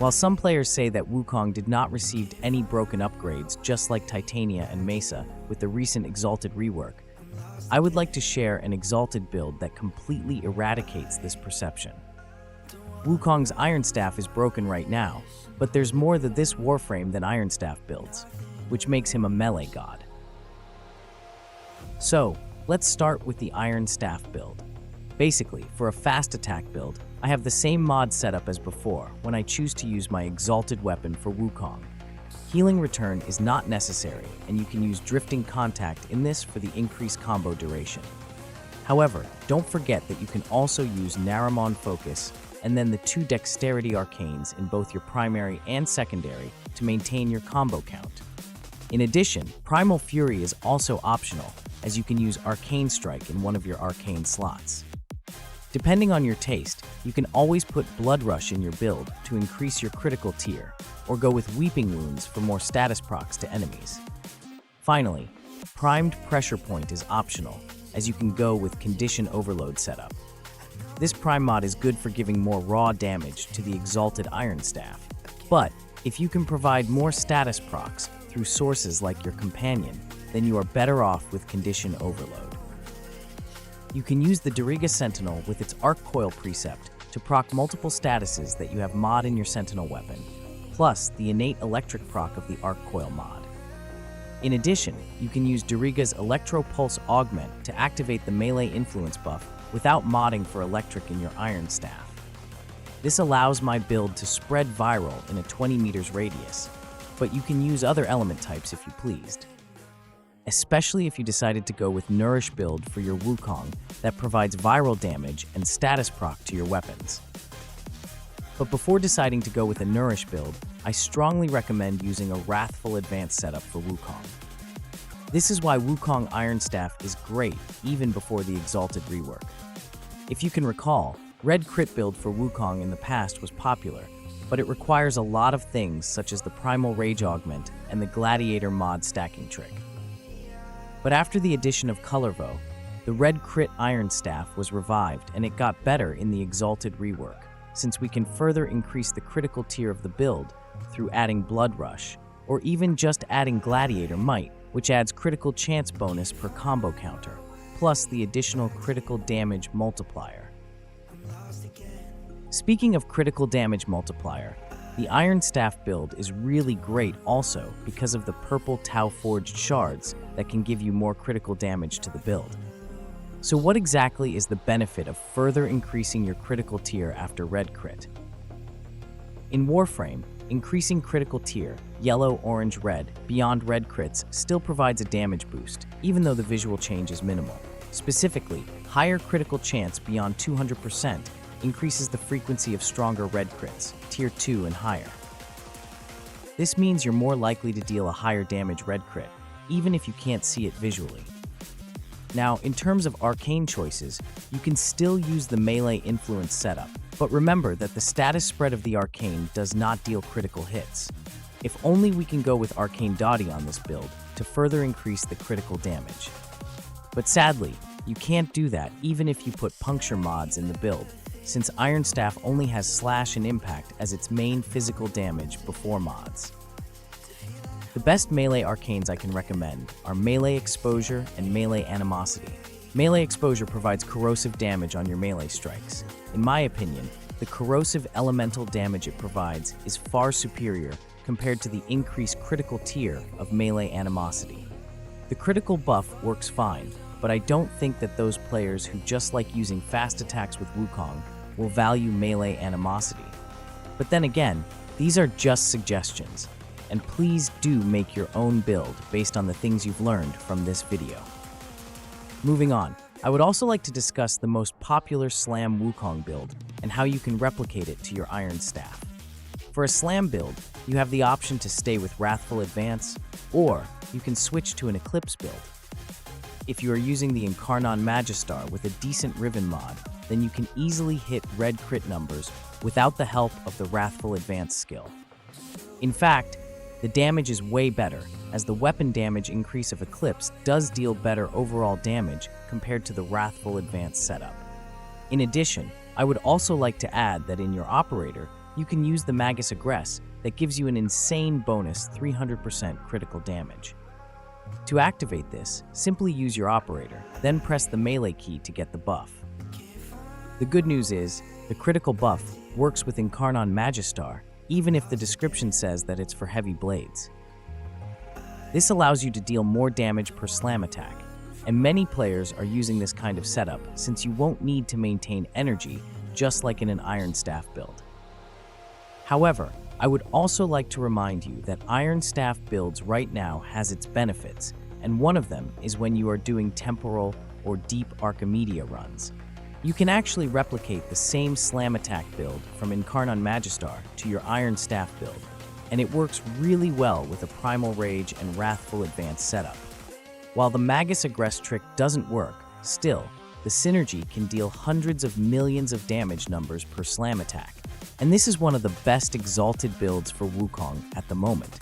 While some players say that Wukong did not receive any broken upgrades, just like Titania and Mesa with the recent Exalted rework, I would like to share an Exalted build that completely eradicates this perception. Wukong's Iron Staff is broken right now, but there's more to this Warframe than Iron Staff builds, which makes him a melee god. So, let's start with the Iron Staff build. Basically, for a fast attack build, I have the same mod setup as before when I choose to use my Exalted weapon for Wukong. Healing Return is not necessary, and you can use Drifting Contact in this for the increased combo duration. However, don't forget that you can also use Naramon Focus and then the 2 Dexterity Arcanes in both your primary and secondary to maintain your combo count. In addition, Primal Fury is also optional, as you can use Arcane Strike in one of your arcane slots. Depending on your taste, you can always put Blood Rush in your build to increase your critical tier, or go with Weeping Wounds for more status procs to enemies. Finally, Primed Pressure Point is optional, as you can go with Condition Overload setup. This Prime mod is good for giving more raw damage to the Exalted Iron Staff, but if you can provide more status procs through sources like your Companion, then you are better off with Condition Overload. You can use the Dariga Sentinel with its Arc Coil precept to proc multiple statuses that you have mod in your Sentinel weapon, plus the innate electric proc of the Arc Coil mod. In addition, you can use Dariga's Electro Pulse Augment to activate the melee influence buff without modding for electric in your Iron Staff. This allows my build to spread viral in a 20 meters radius, but you can use other element types if you pleased. Especially if you decided to go with Nourish build for your Wukong that provides viral damage and status proc to your weapons. But before deciding to go with a Nourish build, I strongly recommend using a Wrathful Advance setup for Wukong. This is why Wukong Iron Staff is great even before the Exalted rework. If you can recall, Red Crit build for Wukong in the past was popular, but it requires a lot of things such as the Primal Rage Augment and the Gladiator mod stacking trick. But after the addition of Colorvo, the Red Crit Iron Staff was revived and it got better in the Exalted rework, since we can further increase the critical tier of the build through adding Blood Rush, or even just adding Gladiator Might, which adds critical chance bonus per combo counter, plus the additional critical damage multiplier. Speaking of critical damage multiplier, the Iron Staff build is really great also because of the purple Tau Forged shards that can give you more critical damage to the build. So what exactly is the benefit of further increasing your critical tier after Red Crit? In Warframe, increasing critical tier, yellow, orange, red, beyond Red Crits still provides a damage boost, even though the visual change is minimal. Specifically, higher critical chance beyond 200% increases the frequency of stronger Red Crits, Tier 2 and higher. This means you're more likely to deal a higher damage Red Crit, even if you can't see it visually. Now, in terms of arcane choices, you can still use the melee influence setup, but remember that the status spread of the arcane does not deal critical hits. If only we can go with Arcane Dottie on this build to further increase the critical damage. But sadly, you can't do that even if you put puncture mods in the build, since Iron Staff only has Slash and Impact as its main physical damage before mods. The best melee arcanes I can recommend are Melee Exposure and Melee Animosity. Melee Exposure provides corrosive damage on your melee strikes. In my opinion, the corrosive elemental damage it provides is far superior compared to the increased critical tier of Melee Animosity. The critical buff works fine, but I don't think that those players who just like using fast attacks with Wukong will value Melee Animosity. But then again, these are just suggestions, and please do make your own build based on the things you've learned from this video. Moving on, I would also like to discuss the most popular Slam Wukong build and how you can replicate it to your Iron Staff. For a Slam build, you have the option to stay with Wrathful Advance, or you can switch to an Eclipse build. If you are using the Incarnon Magistar with a decent Riven mod, then you can easily hit Red Crit numbers without the help of the Wrathful Advance skill. In fact, the damage is way better, as the weapon damage increase of Eclipse does deal better overall damage compared to the Wrathful Advance setup. In addition, I would also like to add that in your operator, you can use the Magus Aggress that gives you an insane bonus 300% critical damage. To activate this, simply use your operator, then press the melee key to get the buff. The good news is, the critical buff works with Incarnon Magistar, even if the description says that it's for heavy blades. This allows you to deal more damage per slam attack, and many players are using this kind of setup since you won't need to maintain energy just like in an Iron Staff build. However, I would also like to remind you that Iron Staff builds right now has its benefits, and one of them is when you are doing temporal or deep Archimedia runs. You can actually replicate the same slam attack build from Incarnon Magistar to your Iron Staff build, and it works really well with a Primal Rage and Wrathful Advance setup. While the Magus Aggress trick doesn't work, still, the synergy can deal hundreds of millions of damage numbers per slam attack, and this is one of the best exalted builds for Wukong at the moment.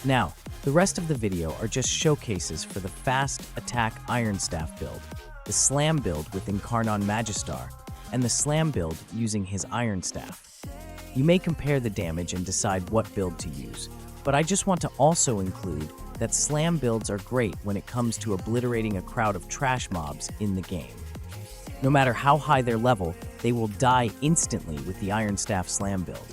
Now, the rest of the video are just showcases for the fast attack Iron Staff build, the slam build with Incarnon Magistar, and the slam build using his Iron Staff. You may compare the damage and decide what build to use, but I just want to also include that slam builds are great when it comes to obliterating a crowd of trash mobs in the game. No matter how high their level, they will die instantly with the Iron Staff slam build.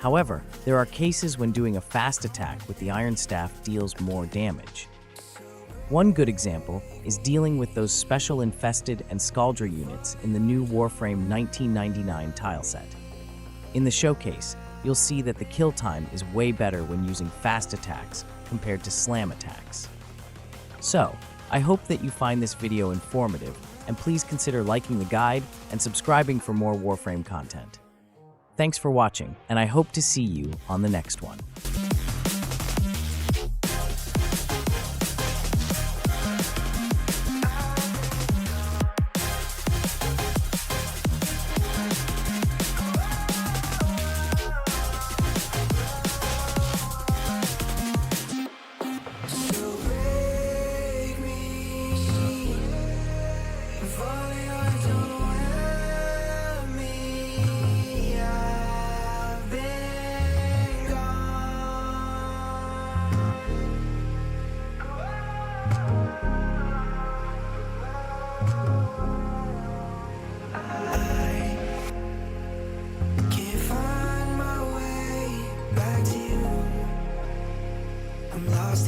However, there are cases when doing a fast attack with the Iron Staff deals more damage. One good example is dealing with those special infested and Scaldra units in the new Warframe 1999 tile set. In the showcase, you'll see that the kill time is way better when using fast attacks compared to slam attacks. So, I hope that you find this video informative, and please consider liking the guide and subscribing for more Warframe content. Thanks for watching, and I hope to see you on the next one.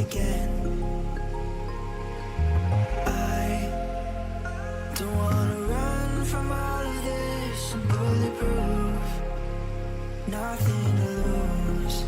Again, I don't wanna run from all of this. I'm bulletproof, nothing to lose.